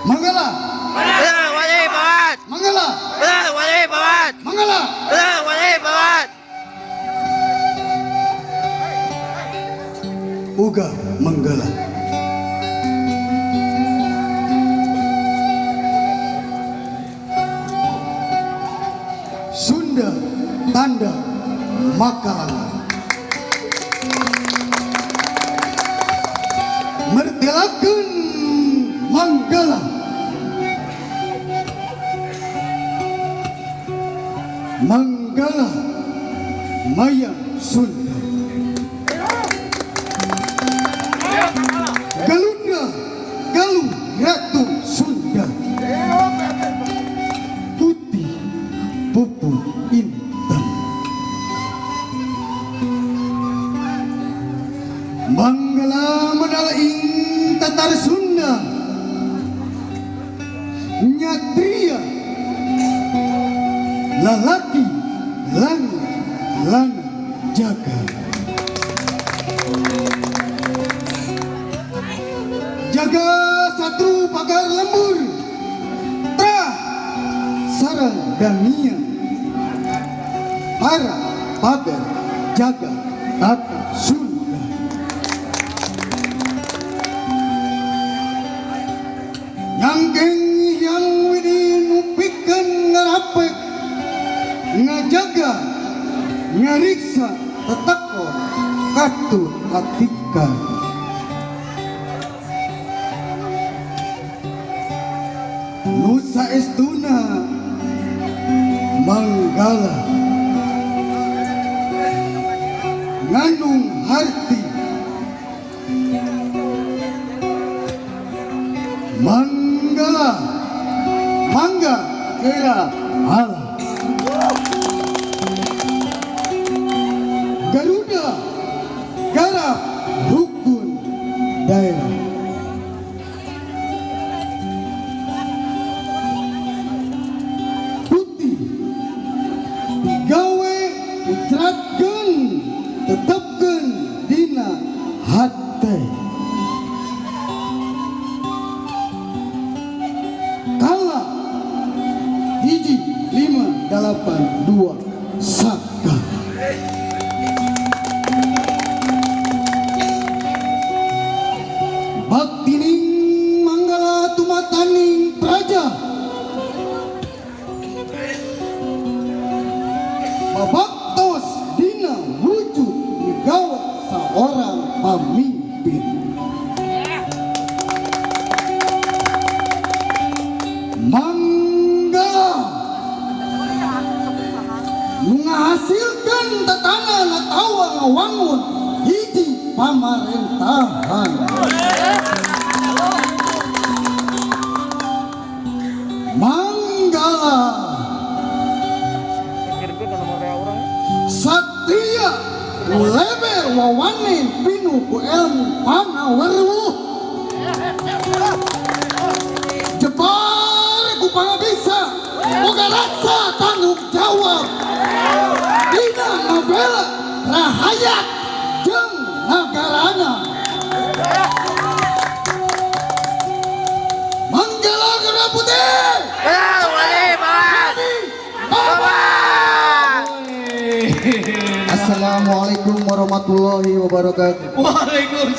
Manggala. Benar, WANI banget. Manggala. Benar, WANI banget. Manggala. Benar, WANI banget. Uga Manggala. Sunda tanda Makalang. Mertelakan Manggala. Manggala Maya Sunda. GARUDA Galuh Ratu Sunda. Putih Pupu Intan. Manggala Medalaing Tatar Sunda. Nyatria lalaki lana jaga. Jaga satru pagar lembur, trah sarang dan niat. Para pagar jaga tata Sunda. Nyangkeng yang widi nupikan ngarapek, ngajaga ngariksa tetakor katut atika. Nusa estuna Manggala ngandung harti. Manggala mangga kera Allah. GARUDA garap rukun daerah. Putih gawe ucratkeun tetepkeun dina hate. Kala hiji 582 saka. Baktining Manggala tumataning praja. Babaktos dina wujud negawa seorang pemimpin. Manggala menghasilkan tetana natawa ngawangun hiji pamerintahan. Manggala satria uleber wawane pinu ku ilmu panaweruh. Jebar ku pangabisa boga rasa tanggung jawab dina ngabela rahayat jeung nagarana. Manggala Gera Putih. Benar, WANI banget. Assalamualaikum warahmatullahi wabarakatuh. Waalaikumsalam.